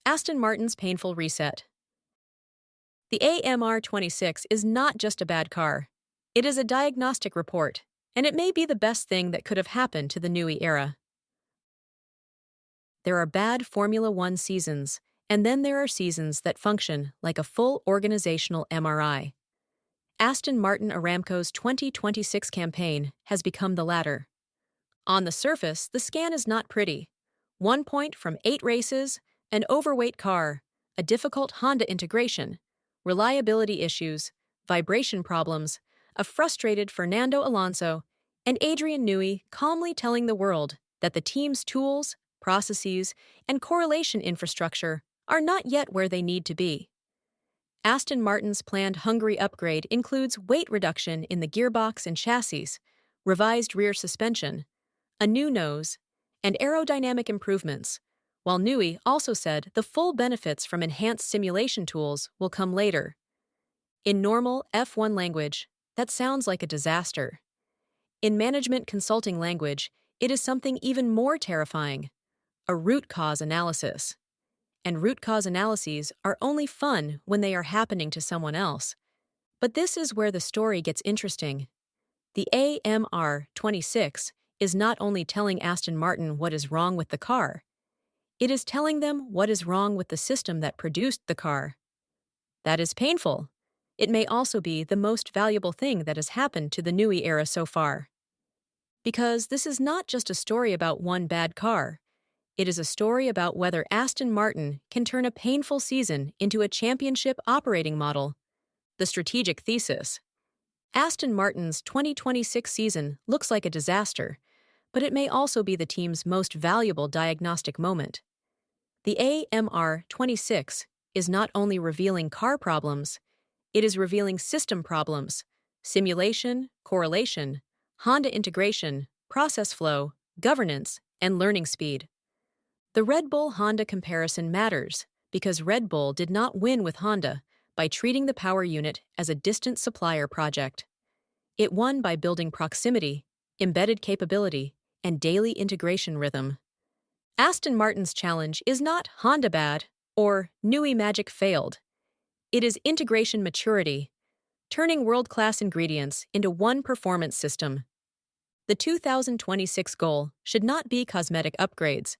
Aston Martin's painful reset. The AMR26 is not just a bad car. It is a diagnostic report, and it may be the best thing that could have happened to the Newey era. There are bad Formula One seasons, and then there are seasons that function like a full organizational MRI. Aston Martin Aramco's 2026 campaign has become the latter. On the surface, the scan is not pretty. 1 point from 8 races, an overweight car, a difficult Honda integration, reliability issues, vibration problems, a frustrated Fernando Alonso, and Adrian Newey calmly telling the world that the team's tools, processes, and correlation infrastructure are not yet where they need to be. Aston Martin's planned Hungary upgrade includes weight reduction in the gearbox and chassis, revised rear suspension, a new nose, and aerodynamic improvements, while Newey also said the full benefits from enhanced simulation tools will come later. In normal F1 language, that sounds like a disaster. In management consulting language, it is something even more terrifying, a root cause analysis. And root cause analyses are only fun when they are happening to someone else. But this is where the story gets interesting. The AMR26 is not only telling Aston Martin what is wrong with the car, it is telling them what is wrong with the system that produced the car. That is painful. It may also be the most valuable thing that has happened to the Newey era so far. Because this is not just a story about one bad car. It is a story about whether Aston Martin can turn a painful season into a championship operating model. The strategic thesis. Aston Martin's 2026 season looks like a disaster, but it may also be the team's most valuable diagnostic moment. The AMR26 is not only revealing car problems, it is revealing system problems, simulation, correlation, Honda integration, process flow, governance, and learning speed. The Red Bull-Honda comparison matters because Red Bull did not win with Honda by treating the power unit as a distant supplier project. It won by building proximity, embedded capability, and daily integration rhythm. Aston Martin's challenge is not Honda bad or Newey magic failed. It is integration maturity, turning world-class ingredients into one performance system. The 2026 goal should not be cosmetic upgrades.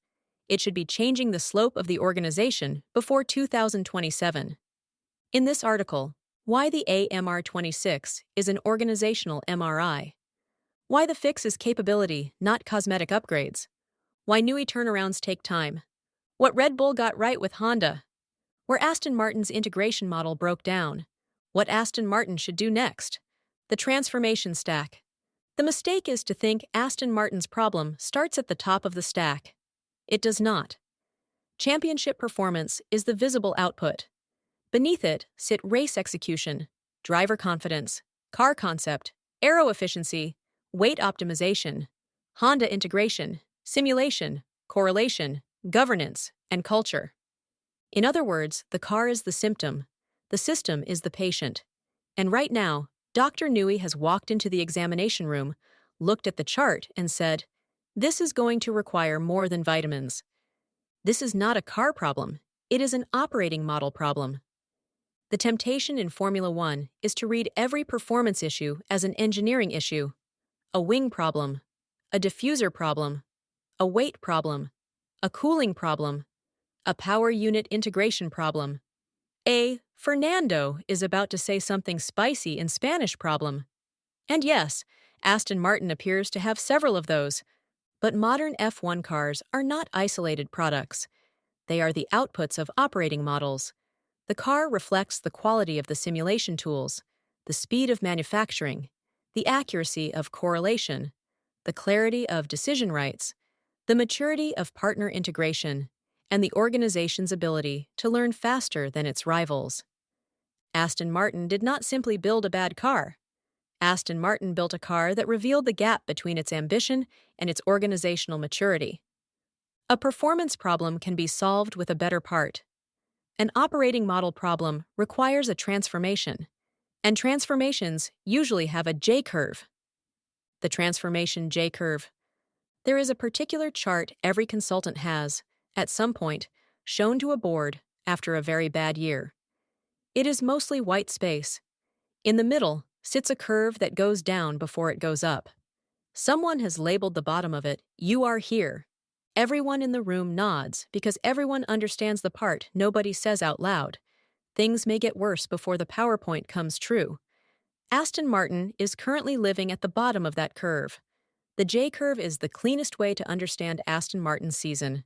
It should be changing the slope of the organization before 2027. In this article, why the AMR26 is an organizational MRI. Why the fix is capability, not cosmetic upgrades. Why Newey turnarounds take time. What Red Bull got right with Honda. Where Aston Martin's integration model broke down. What Aston Martin should do next. The transformation stack. The mistake is to think Aston Martin's problem starts at the top of the stack. It does not. Championship performance is the visible output. Beneath it sit race execution, driver confidence, car concept, aero efficiency, weight optimization, Honda integration, simulation, correlation, governance, and culture. In other words, the car is the symptom, the system is the patient. And right now, Dr. Newey has walked into the examination room, looked at the chart, and said, "This is going to require more than vitamins. This is not a car problem, it is an operating model problem." The temptation in Formula One is to read every performance issue as an engineering issue. A wing problem, a diffuser problem, a weight problem, a cooling problem, a power unit integration problem, a Fernando is about to say something spicy in Spanish problem. And yes, Aston Martin appears to have several of those. But modern F1 cars are not isolated products. They are the outputs of operating models. The car reflects the quality of the simulation tools, the speed of manufacturing, the accuracy of correlation, the clarity of decision rights, the maturity of partner integration, and the organization's ability to learn faster than its rivals. Aston Martin did not simply build a bad car. Aston Martin built a car that revealed the gap between its ambition and its organizational maturity. A performance problem can be solved with a better part. An operating model problem requires a transformation, and transformations usually have a J-curve. The transformation J-curve. There is a particular chart every consultant has, at some point, shown to a board after a very bad year. It is mostly white space. In the middle sits a curve that goes down before it goes up. Someone has labeled the bottom of it, "You are here." Everyone in the room nods because everyone understands the part nobody says out loud. Things may get worse before the PowerPoint comes true. Aston Martin is currently living at the bottom of that curve. The J-curve is the cleanest way to understand Aston Martin's season.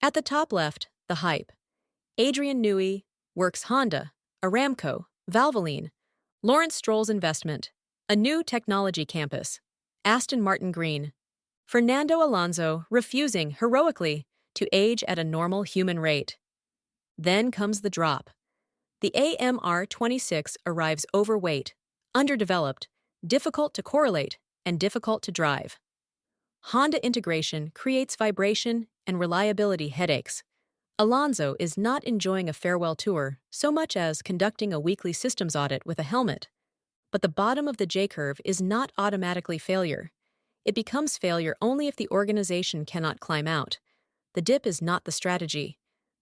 At the top left, the hype. Adrian Newey, Works Honda, Aramco, Valvoline, Lawrence Stroll's investment, a new technology campus, Aston Martin Green, Fernando Alonso refusing heroically to age at a normal human rate. Then comes the drop. The AMR26 arrives overweight, underdeveloped, difficult to correlate, and difficult to drive. Honda integration creates vibration and reliability headaches. Alonso is not enjoying a farewell tour so much as conducting a weekly systems audit with a helmet. But the bottom of the J-curve is not automatically failure. It becomes failure only if the organization cannot climb out. The dip is not the strategy.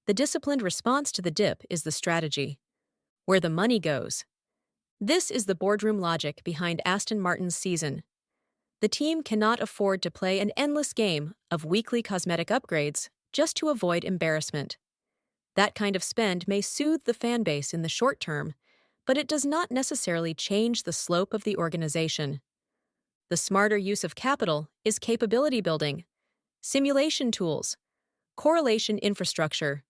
The disciplined response to the dip is the strategy. Where the money goes. This is the boardroom logic behind Aston Martin's season. The team cannot afford to play an endless game of weekly cosmetic upgrades just to avoid embarrassment. That kind of spend may soothe the fan base in the short term, but it does not necessarily change the slope of the organization. The smarter use of capital is capability building, simulation tools, correlation infrastructure,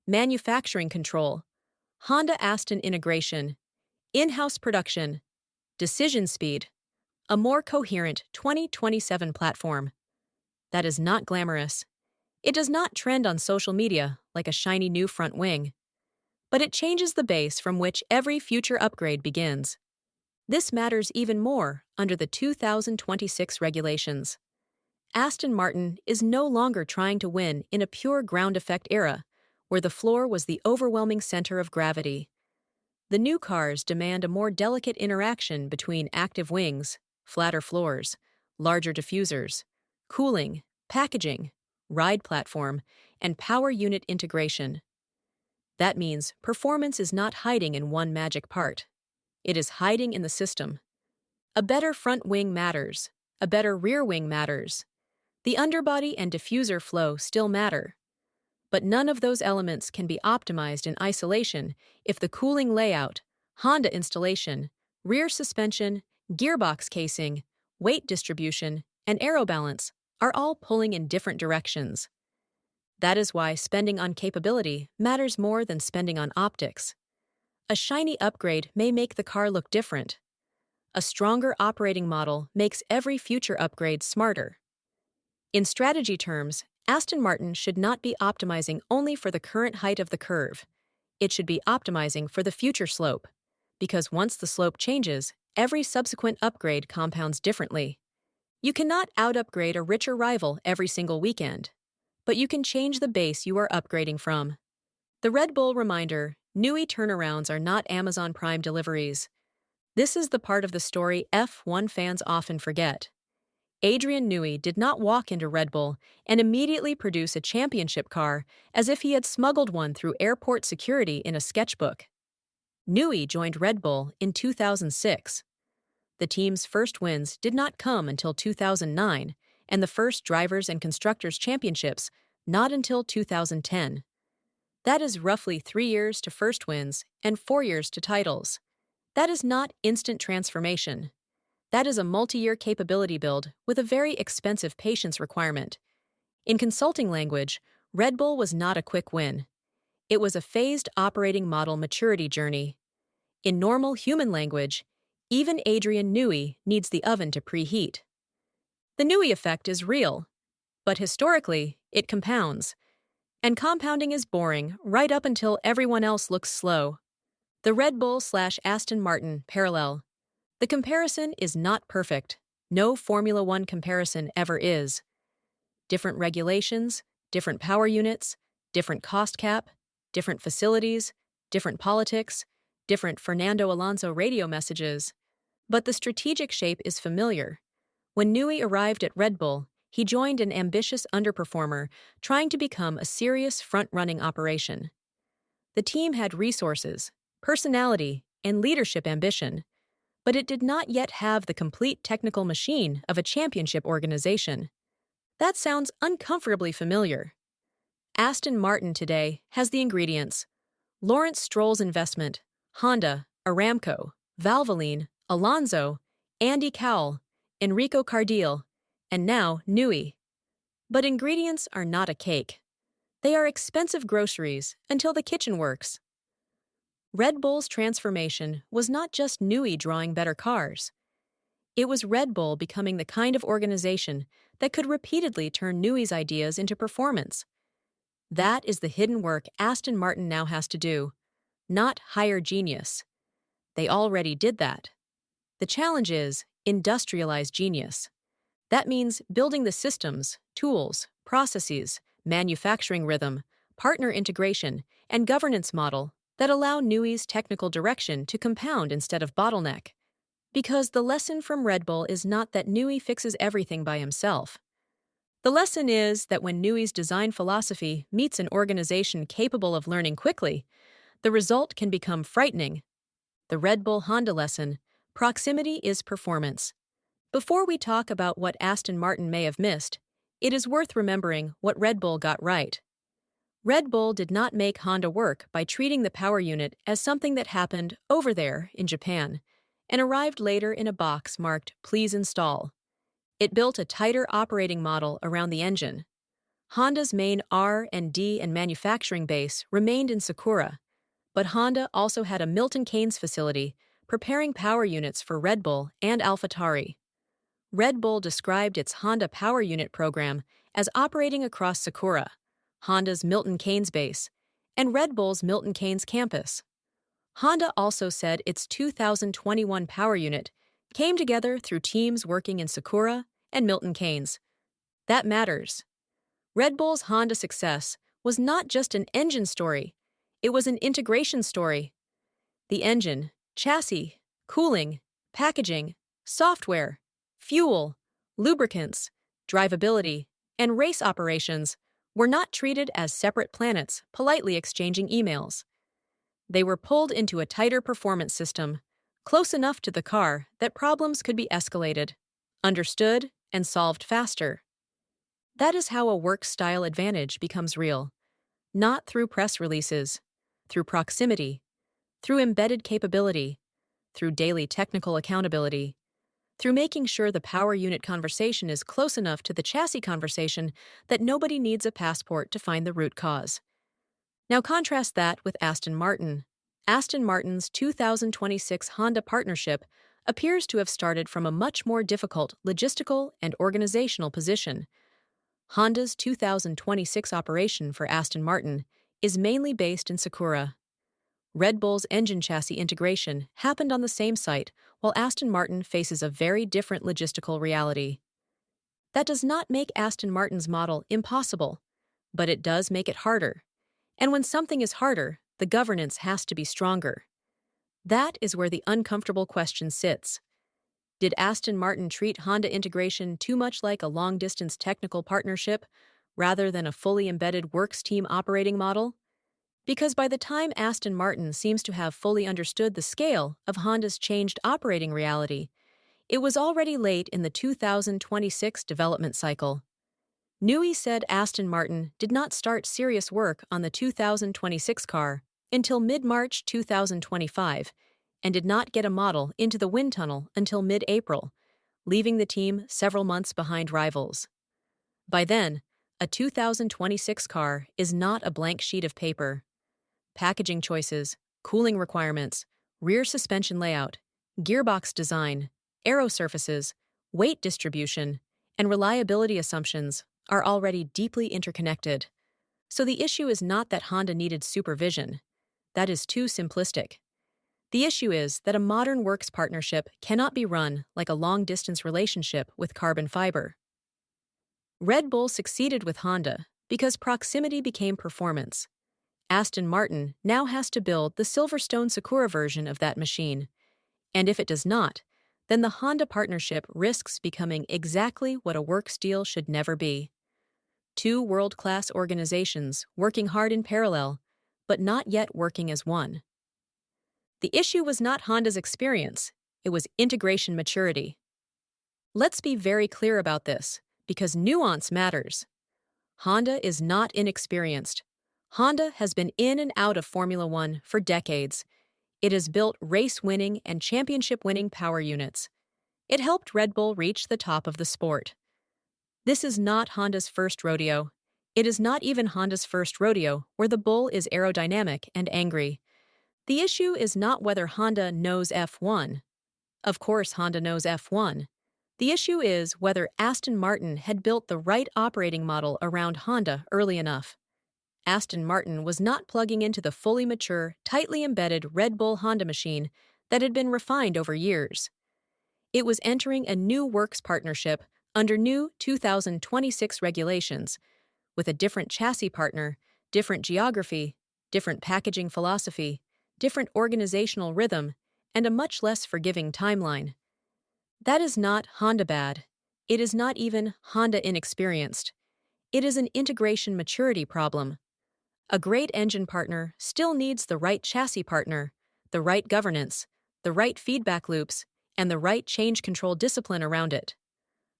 manufacturing control, Honda-Aston integration, in-house production, decision speed, a more coherent 2027 platform. That is not glamorous. It does not trend on social media like a shiny new front wing. But it changes the base from which every future upgrade begins. This matters even more under the 2026 regulations. Aston Martin is no longer trying to win in a pure ground effect era, where the floor was the overwhelming center of gravity. The new cars demand a more delicate interaction between active wings, flatter floors, larger diffusers, cooling, packaging, ride platform, and power unit integration. That means performance is not hiding in one magic part. It is hiding in the system. A better front wing matters. A better rear wing matters. The underbody and diffuser flow still matter. But none of those elements can be optimized in isolation if the cooling layout, Honda installation, rear suspension, gearbox casing, weight distribution, and aerobalance are all pulling in different directions. That is why spending on capability matters more than spending on optics. A shiny upgrade may make the car look different. A stronger operating model makes every future upgrade smarter. In strategy terms, Aston Martin should not be optimizing only for the current height of the curve. It should be optimizing for the future slope. Because once the slope changes, every subsequent upgrade compounds differently. You cannot out-upgrade a richer rival every single weekend. But you can change the base you are upgrading from. The Red Bull reminder, Newey turnarounds are not Amazon Prime deliveries. This is the part of the story F1 fans often forget. Adrian Newey did not walk into Red Bull and immediately produce a championship car as if he had smuggled one through airport security in a sketchbook. Newey joined Red Bull in 2006. The team's first wins did not come until 2009, and the first Drivers' and Constructors' Championships not until 2010. That is roughly 3 years to first wins and 4 years to titles. That is not instant transformation. That is a multi-year capability build with a very expensive patience requirement. In consulting language, Red Bull was not a quick win. It was a phased operating model maturity journey. In normal human language, even Adrian Newey needs the oven to preheat. The Newey effect is real, but historically, it compounds. And compounding is boring right up until everyone else looks slow. The Red Bull/Aston Martin parallel. The comparison is not perfect. No Formula One comparison ever is. Different regulations, different power units, different cost cap, different facilities, different politics, different Fernando Alonso radio messages. But the strategic shape is familiar. When Newey arrived at Red Bull, he joined an ambitious underperformer trying to become a serious front-running operation. The team had resources, personality, and leadership ambition, but it did not yet have the complete technical machine of a championship organization. That sounds uncomfortably familiar. Aston Martin today has the ingredients: Lawrence Stroll's investment, Honda, Aramco, Valvoline, Alonso, Andy Cowell, Enrico Cardile, and now Newey. But ingredients are not a cake. They are expensive groceries until the kitchen works. Red Bull's transformation was not just Newey drawing better cars. It was Red Bull becoming the kind of organization that could repeatedly turn Newey's ideas into performance. That is the hidden work Aston Martin now has to do, not hire genius. They already did that. The challenge is industrialize genius. That means building the systems, tools, processes, manufacturing rhythm, partner integration, and governance model that allow Newey's technical direction to compound instead of bottleneck. Because the lesson from Red Bull is not that Newey fixes everything by himself. The lesson is that when Newey's design philosophy meets an organization capable of learning quickly, the result can become frightening. The Red Bull Honda lesson: proximity is performance. Before we talk about what Aston Martin may have missed, it is worth remembering what Red Bull got right. Red Bull did not make Honda work by treating the power unit as something that happened over there in Japan and arrived later in a box marked "Please install." It built a tighter operating model around the engine. Honda's main R&D and manufacturing base remained in Sakura, but Honda also had a Milton Keynes facility preparing power units for Red Bull and AlphaTauri. Red Bull described its Honda Power Unit program as operating across Sakura, Honda's Milton Keynes base, and Red Bull's Milton Keynes campus. Honda also said its 2021 Power Unit came together through teams working in Sakura and Milton Keynes. That matters. Red Bull's Honda success was not just an engine story, it was an integration story. The engine, chassis, cooling, packaging, software, fuel, lubricants, drivability, and race operations were not treated as separate planets politely exchanging emails. They were pulled into a tighter performance system, close enough to the car that problems could be escalated, understood, and solved faster. That is how a work-style advantage becomes real, not through press releases, through proximity, through embedded capability, through daily technical accountability, through making sure the power unit conversation is close enough to the chassis conversation that nobody needs a passport to find the root cause. Now contrast that with Aston Martin. Aston Martin's 2026 Honda partnership appears to have started from a much more difficult logistical and organizational position. Honda's 2026 operation for Aston Martin is mainly based in Sakura. Red Bull's engine chassis integration happened on the same site, while Aston Martin faces a very different logistical reality. That does not make Aston Martin's model impossible, but it does make it harder. And when something is harder, the governance has to be stronger. That is where the uncomfortable question sits. Did Aston Martin treat Honda integration too much like a long-distance technical partnership, rather than a fully embedded works team operating model? Because by the time Aston Martin seems to have fully understood the scale of Honda's changed operating reality, it was already late in the 2026 development cycle. Newey said Aston Martin did not start serious work on the 2026 car until mid-March 2025 and did not get a model into the wind tunnel until mid-April, leaving the team several months behind rivals. By then, a 2026 car is not a blank sheet of paper. Packaging choices, cooling requirements, rear suspension layout, gearbox design, aero surfaces, weight distribution, and reliability assumptions are already deeply interconnected. So the issue is not that Honda needed supervision. That is too simplistic. The issue is that a modern works partnership cannot be run like a long-distance relationship with carbon fiber. Red Bull succeeded with Honda because proximity became performance. Aston Martin now has to build the Silverstone Sakura version of that machine, and if it does not, then the Honda partnership risks becoming exactly what a works deal should never be. Two world-class organizations working hard in parallel, but not yet working as one. The issue was not Honda's experience, it was integration maturity. Let's be very clear about this, because nuance matters. Honda is not inexperienced. Honda has been in and out of Formula One for decades. It has built race-winning and championship-winning power units. It helped Red Bull reach the top of the sport. This is not Honda's first rodeo. It is not even Honda's first rodeo where the bull is aerodynamic and angry. The issue is not whether Honda knows F1. Of course, Honda knows F1. The issue is whether Aston Martin had built the right operating model around Honda early enough. Aston Martin was not plugging into the fully mature, tightly embedded Red Bull Honda machine that had been refined over years. It was entering a new works partnership under new 2026 regulations, with a different chassis partner, different geography, different packaging philosophy, different organizational rhythm, and a much less forgiving timeline. That is not Honda bad. It is not even Honda inexperienced. It is an integration maturity problem. A great engine partner still needs the right chassis partner, the right governance, the right feedback loops, and the right change control discipline around it.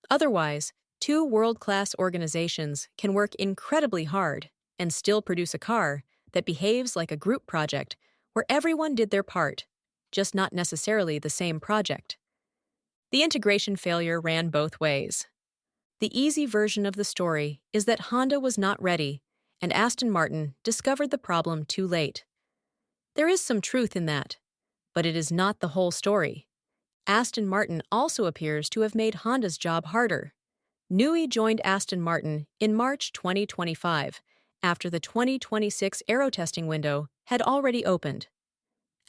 Otherwise, two world-class organizations can work incredibly hard and still produce a car that behaves like a group project where everyone did their part, just not necessarily the same project. The integration failure ran both ways. The easy version of the story is that Honda was not ready, and Aston Martin discovered the problem too late. There is some truth in that, but it is not the whole story. Aston Martin also appears to have made Honda's job harder. Newey joined Aston Martin in March 2025, after the 2026 aero testing window had already opened.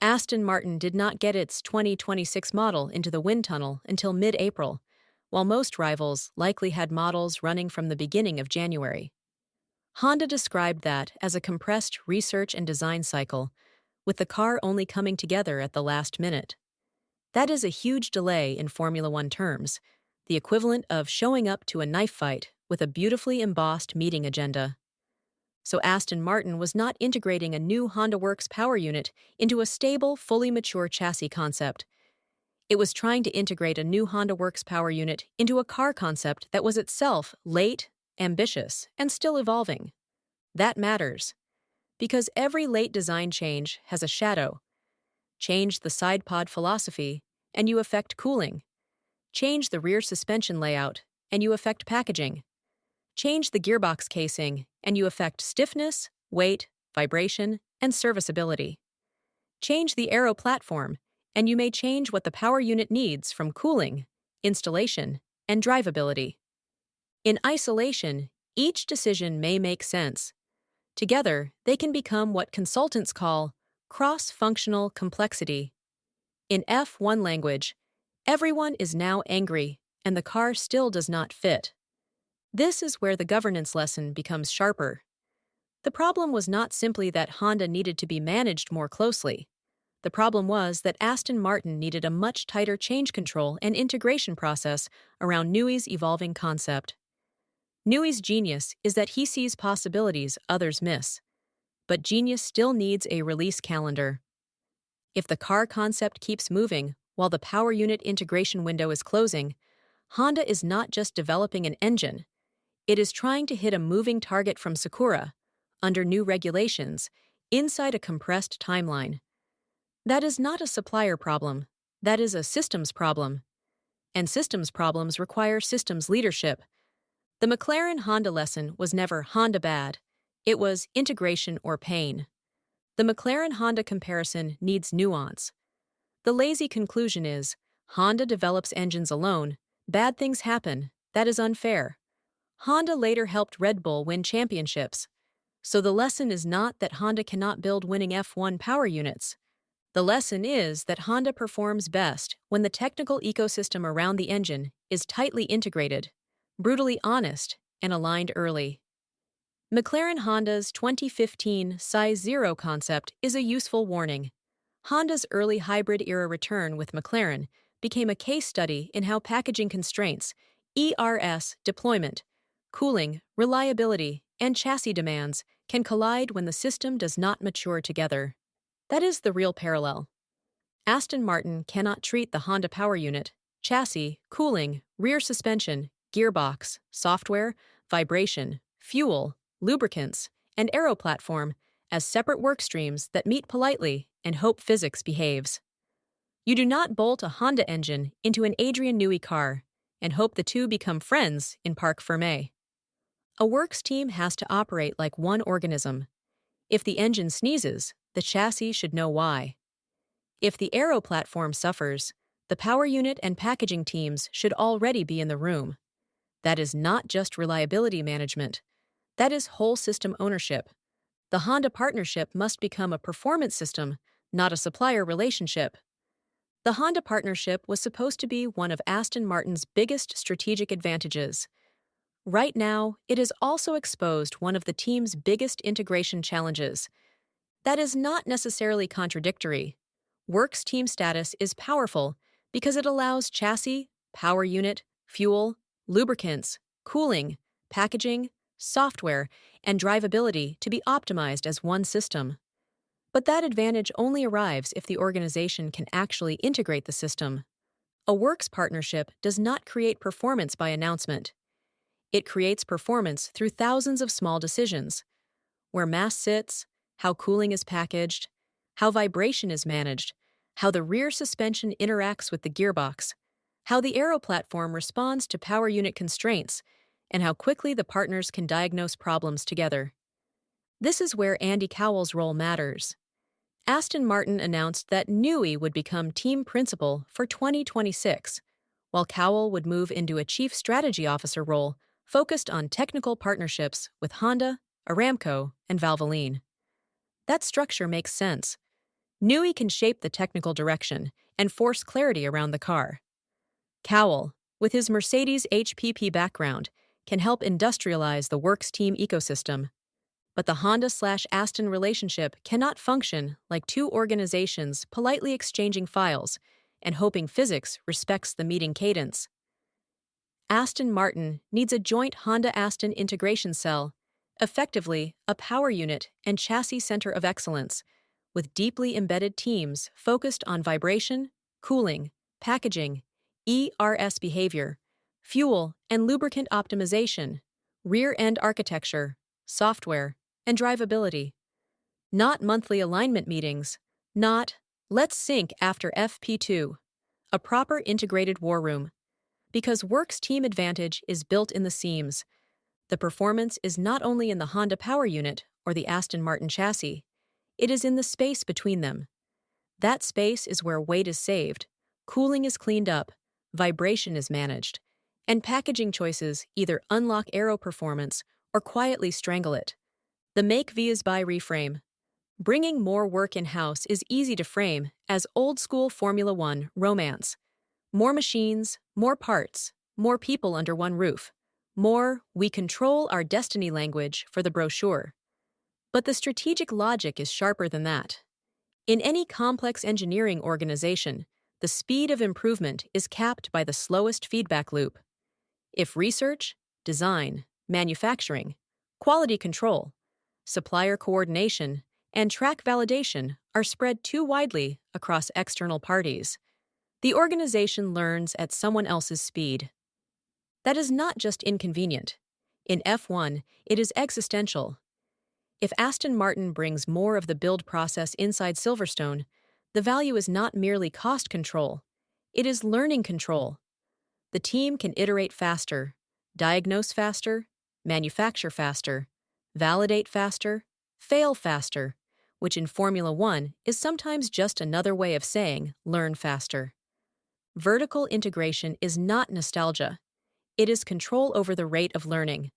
Aston Martin did not get its 2026 model into the wind tunnel until mid-April, while most rivals likely had models running from the beginning of January. Honda described that as a compressed research and design cycle, with the car only coming together at the last minute. That is a huge delay in Formula One terms, the equivalent of showing up to a knife fight with a beautifully embossed meeting agenda. So Aston Martin was not integrating a new Honda Works power unit into a stable, fully mature chassis concept. It was trying to integrate a new Honda Works power unit into a car concept that was itself late, ambitious, and still evolving. That matters, because every late design change has a shadow. Change the side pod philosophy, and you affect cooling. Change the rear suspension layout, and you affect packaging. Change the gearbox casing, and you affect stiffness, weight, vibration, and serviceability. Change the aero platform, and you may change what the power unit needs from cooling, installation, and drivability. In isolation, each decision may make sense. Together, they can become what consultants call cross-functional complexity. In F1 language, everyone is now angry, and the car still does not fit. This is where the governance lesson becomes sharper. The problem was not simply that Honda needed to be managed more closely. The problem was that Aston Martin needed a much tighter change control and integration process around Newey's evolving concept. Newey's genius is that he sees possibilities others miss. But genius still needs a release calendar. If the car concept keeps moving while the power unit integration window is closing, Honda is not just developing an engine. It is trying to hit a moving target from Sakura, under new regulations, inside a compressed timeline. That is not a supplier problem. That is a systems problem. And systems problems require systems leadership. The McLaren-Honda lesson was never Honda bad. It was integration or pain. The McLaren-Honda comparison needs nuance. The lazy conclusion is, Honda develops engines alone, bad things happen, that is unfair. Honda later helped Red Bull win championships. So the lesson is not that Honda cannot build winning F1 power units. The lesson is that Honda performs best when the technical ecosystem around the engine is tightly integrated, brutally honest, and aligned early. McLaren-Honda's 2015 Size Zero concept is a useful warning. Honda's early hybrid-era return with McLaren became a case study in how packaging constraints, ERS deployment, cooling, reliability, and chassis demands can collide when the system does not mature together. That is the real parallel. Aston Martin cannot treat the Honda power unit, chassis, cooling, rear suspension, gearbox, software, vibration, fuel, lubricants, and aero platform as separate work streams that meet politely and hope physics behaves. You do not bolt a Honda engine into an Adrian Newey car and hope the two become friends in Parc Fermé. A works team has to operate like one organism. If the engine sneezes, the chassis should know why. If the aero platform suffers, the power unit and packaging teams should already be in the room. That is not just reliability management. That is whole system ownership. The Honda partnership must become a performance system, not a supplier relationship. The Honda partnership was supposed to be one of Aston Martin's biggest strategic advantages. Right now, it has also exposed one of the team's biggest integration challenges. That is not necessarily contradictory. Works team status is powerful because it allows chassis, power unit, fuel, lubricants, cooling, packaging, software, and drivability to be optimized as one system. But that advantage only arrives if the organization can actually integrate the system. A works partnership does not create performance by announcement. It creates performance through thousands of small decisions: where mass sits, how cooling is packaged, how vibration is managed, how the rear suspension interacts with the gearbox, how the aero platform responds to power unit constraints, and how quickly the partners can diagnose problems together. This is where Andy Cowell's role matters. Aston Martin announced that Newey would become team principal for 2026, while Cowell would move into a chief strategy officer role focused on technical partnerships with Honda, Aramco, and Valvoline. That structure makes sense. Newey can shape the technical direction and force clarity around the car. Cowell, with his Mercedes HPP background, can help industrialize the works team ecosystem. But the Honda/Aston relationship cannot function like two organizations politely exchanging files and hoping physics respects the meeting cadence. Aston Martin needs a joint Honda-Aston integration cell, effectively a power unit and chassis center of excellence, with deeply embedded teams focused on vibration, cooling, packaging, ERS behavior, fuel and lubricant optimization, rear-end architecture, software, and drivability. Not monthly alignment meetings, not let's sync after FP2, a proper integrated war room. Because works team advantage is built in the seams. The performance is not only in the Honda power unit or the Aston Martin chassis, it is in the space between them. That space is where weight is saved, cooling is cleaned up, vibration is managed, and packaging choices either unlock aero performance or quietly strangle it. The make vs buy reframe. Bringing more work in-house is easy to frame as old-school Formula One romance. More machines, more parts, more people under one roof. More, we control our destiny language for the brochure. But the strategic logic is sharper than that. In any complex engineering organization, the speed of improvement is capped by the slowest feedback loop. If research, design, manufacturing, quality control, supplier coordination, and track validation are spread too widely across external parties, the organization learns at someone else's speed. That is not just inconvenient. In F1, it is existential. If Aston Martin brings more of the build process inside Silverstone, the value is not merely cost control, it is learning control. The team can iterate faster, diagnose faster, manufacture faster, validate faster, fail faster, which in Formula One is sometimes just another way of saying learn faster. Vertical integration is not nostalgia. It is control over the rate of learning.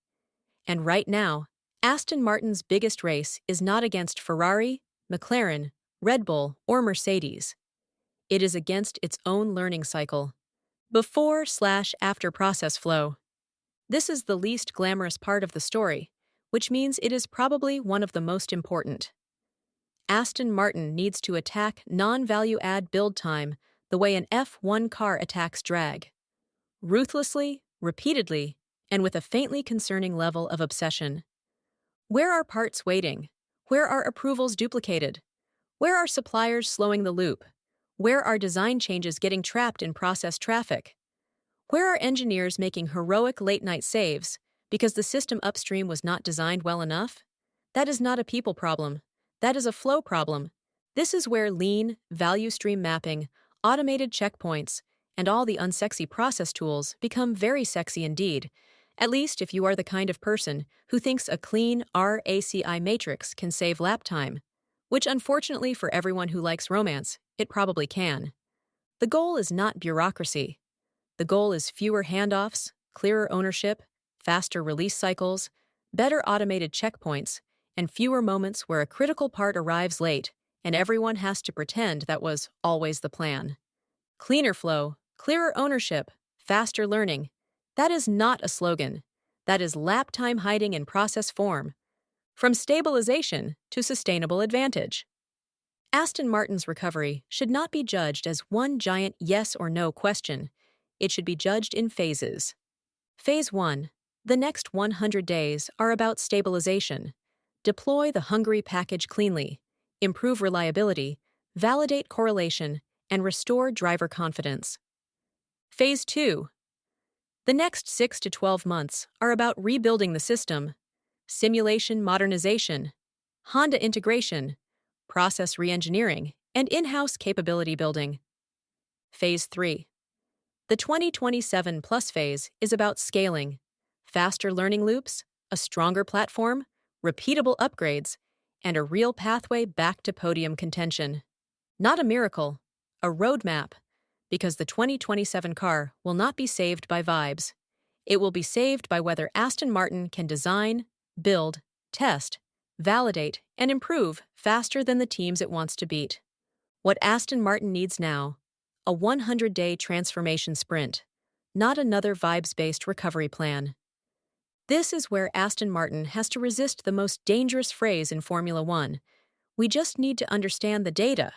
And right now, Aston Martin's biggest race is not against Ferrari, McLaren, Red Bull, or Mercedes. It is against its own learning cycle. Before/after process flow. This is the least glamorous part of the story, which means it is probably one of the most important. Aston Martin needs to attack non-value-add build time the way an F1 car attacks drag. Ruthlessly, repeatedly, and with a faintly concerning level of obsession. Where are parts waiting? Where are approvals duplicated? Where are suppliers slowing the loop? Where are design changes getting trapped in process traffic? Where are engineers making heroic late-night saves because the system upstream was not designed well enough? That is not a people problem. That is a flow problem. This is where lean, value stream mapping, automated checkpoints, and all the unsexy process tools become very sexy indeed, at least if you are the kind of person who thinks a clean RACI matrix can save lap time, which unfortunately for everyone who likes romance, it probably can. The goal is not bureaucracy. The goal is fewer handoffs, clearer ownership, faster release cycles, better automated checkpoints, and fewer moments where a critical part arrives late and everyone has to pretend that was always the plan. Cleaner flow, clearer ownership, faster learning. That is not a slogan. That is lap time hiding in process form. From stabilization to sustainable advantage. Aston Martin's recovery should not be judged as one giant yes or no question. It should be judged in phases. Phase 1. The next 100 days are about stabilization. Deploy the Hungary package cleanly, improve reliability, validate correlation, and restore driver confidence. Phase 2. The next 6 to 12 months are about rebuilding the system, simulation modernization, Honda integration, process re-engineering, and in-house capability building. Phase 3. The 2027 plus phase is about scaling, faster learning loops, a stronger platform, repeatable upgrades, and a real pathway back to podium contention. Not a miracle, a roadmap, because the 2027 car will not be saved by vibes. It will be saved by whether Aston Martin can design, build, test, validate, and improve faster than the teams it wants to beat. What Aston Martin needs now: a 100-day transformation sprint, not another vibes-based recovery plan. This is where Aston Martin has to resist the most dangerous phrase in Formula One: we just need to understand the data.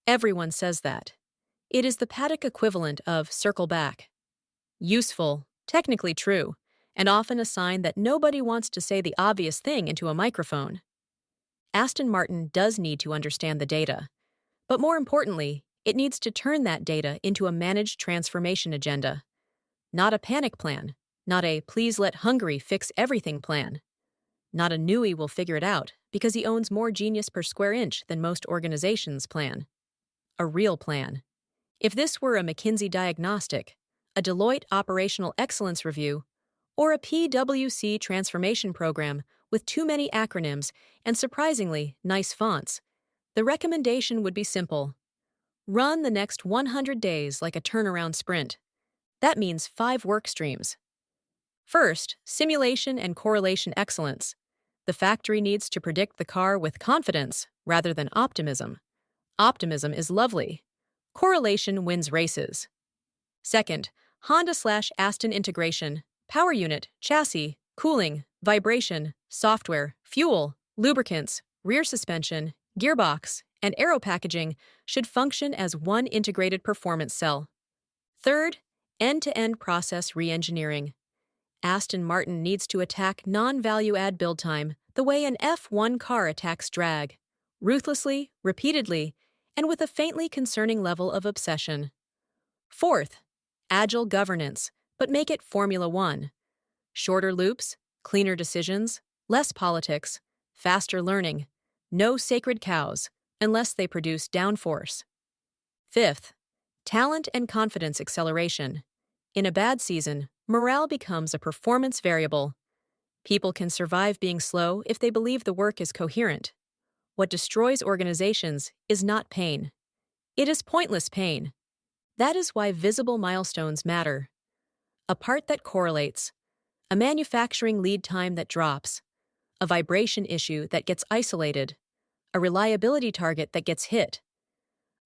Everyone says that. It is the paddock equivalent of circle back. Useful, technically true, and often a sign that nobody wants to say the obvious thing into a microphone. Aston Martin does need to understand the data, but more importantly, it needs to turn that data into a managed transformation agenda. Not a panic plan, not a please let Hungary fix everything plan. Not a Newey will figure it out because he owns more genius per square inch than most organizations plan. A real plan. If this were a McKinsey diagnostic, a Deloitte operational excellence review, or a PwC transformation program with too many acronyms and surprisingly nice fonts, the recommendation would be simple. Run the next 100 days like a turnaround sprint. That means 5 work streams. First, simulation and correlation excellence. The factory needs to predict the car with confidence rather than optimism. Optimism is lovely. Correlation wins races. Second, Honda/Aston integration, power unit, chassis, cooling, vibration, software, fuel, lubricants, rear suspension, gearbox, and aero packaging should function as one integrated performance cell. Third, end-to-end process re-engineering. Aston Martin needs to attack non-value-add build time the way an F1 car attacks drag, ruthlessly, repeatedly, and with a faintly concerning level of obsession. Fourth, agile governance, but make it Formula One. Shorter loops, cleaner decisions, less politics, faster learning, no sacred cows, unless they produce downforce. Fifth, talent and confidence acceleration. In a bad season, morale becomes a performance variable. People can survive being slow if they believe the work is coherent. What destroys organizations is not pain. It is pointless pain. That is why visible milestones matter. A part that correlates, a manufacturing lead time that drops, a vibration issue that gets isolated, a reliability target that gets hit,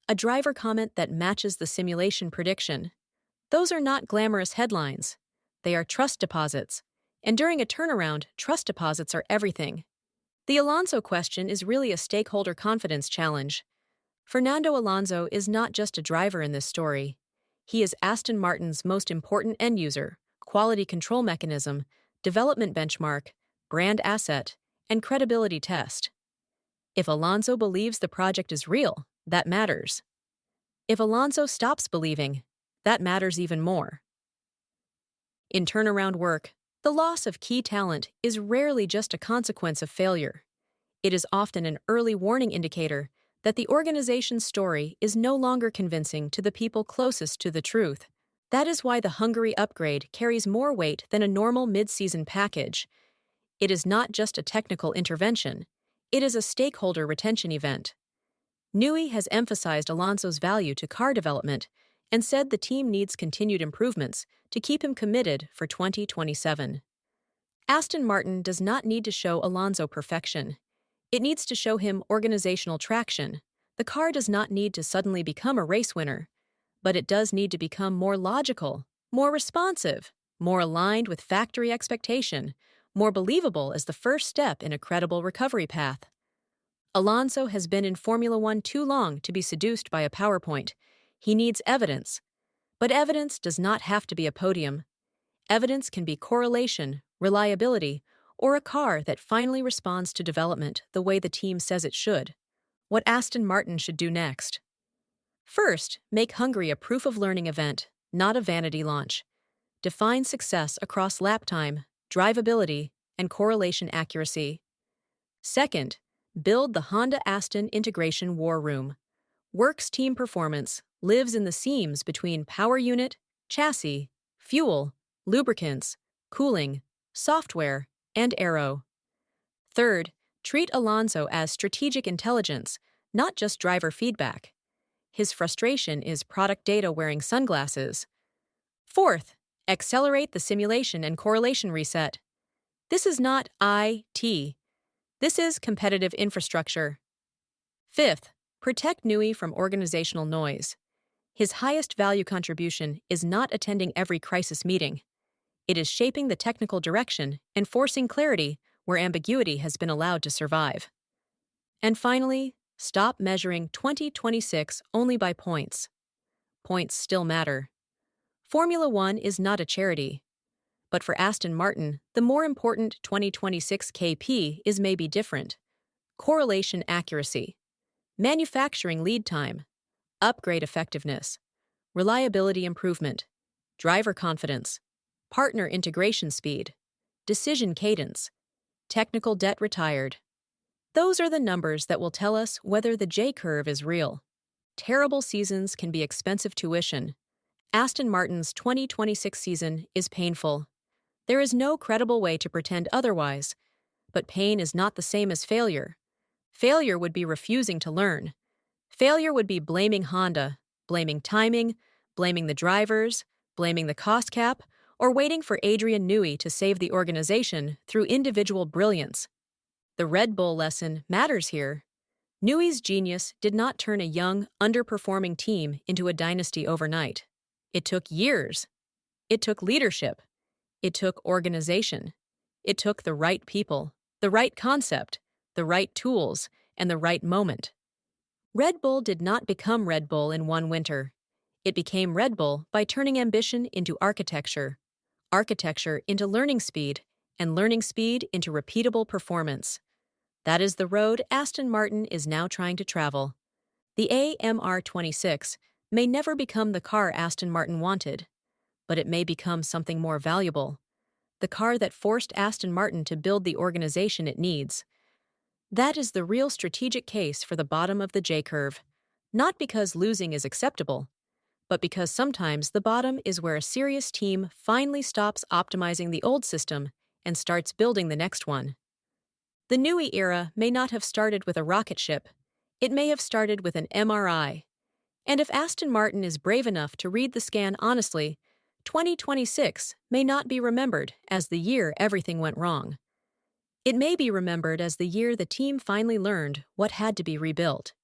a driver comment that matches the simulation prediction. Those are not glamorous headlines. They are trust deposits. And during a turnaround, trust deposits are everything. The Alonso question is really a stakeholder confidence challenge. Fernando Alonso is not just a driver in this story. He is Aston Martin's most important end user, quality control mechanism, development benchmark, brand asset, and credibility test. If Alonso believes the project is real, that matters. If Alonso stops believing, that matters even more. In turnaround work, the loss of key talent is rarely just a consequence of failure. It is often an early warning indicator that the organization's story is no longer convincing to the people closest to the truth. That is why the Hungary upgrade carries more weight than a normal mid-season package. It is not just a technical intervention, it is a stakeholder retention event. Newey has emphasized Alonso's value to car development and said the team needs continued improvements to keep him committed for 2027. Aston Martin does not need to show Alonso perfection. It needs to show him organizational traction. The car does not need to suddenly become a race winner, but it does need to become more logical, more responsive, more aligned with factory expectation, more believable as the first step in a credible recovery path. Alonso has been in Formula One too long to be seduced by a PowerPoint. He needs evidence. But evidence does not have to be a podium. Evidence can be correlation, reliability, or a car that finally responds to development the way the team says it should. What Aston Martin should do next. First, make Hungary a proof-of-learning event, not a vanity launch. Define success across lap time, drivability, and correlation accuracy. Second, build the Honda-Aston integration war room. Works team performance lives in the seams between power unit, chassis, fuel, lubricants, cooling, software, and aero. Third, treat Alonso as strategic intelligence, not just driver feedback. His frustration is product data wearing sunglasses. Fourth, accelerate the simulation and correlation reset. This is not IT. This is competitive infrastructure. Fifth, protect Newey from organizational noise. His highest value contribution is not attending every crisis meeting. It is shaping the technical direction and forcing clarity where ambiguity has been allowed to survive. And finally, stop measuring 2026 only by points. Points still matter. Formula One is not a charity. But for Aston Martin, the more important 2026 KP is maybe different. Correlation accuracy, manufacturing lead time, upgrade effectiveness, reliability improvement, driver confidence, partner integration speed, decision cadence, technical debt retired. Those are the numbers that will tell us whether the J-curve is real. Terrible seasons can be expensive tuition. Aston Martin's 2026 season is painful. There is no credible way to pretend otherwise, but pain is not the same as failure. Failure would be refusing to learn. Failure would be blaming Honda, blaming timing, blaming the drivers, blaming the cost cap, or waiting for Adrian Newey to save the organization through individual brilliance. The Red Bull lesson matters here. Newey's genius did not turn a young, underperforming team into a dynasty overnight. It took years. It took leadership. It took organization. It took the right people, the right concept, the right tools, and the right moment. Red Bull did not become Red Bull in one winter. It became Red Bull by turning ambition into architecture, architecture into learning speed, and learning speed into repeatable performance. That is the road Aston Martin is now trying to travel. The AMR26 may never become the car Aston Martin wanted, but it may become something more valuable. The car that forced Aston Martin to build the organization it needs. That is the real strategic case for the bottom of the J-curve, not because losing is acceptable, but because sometimes the bottom is where a serious team finally stops optimizing the old system and starts building the next one. The Newey era may not have started with a rocket ship. It may have started with an MRI. And if Aston Martin is brave enough to read the scan honestly, 2026 may not be remembered as the year everything went wrong. It may be remembered as the year the team finally learned what had to be rebuilt.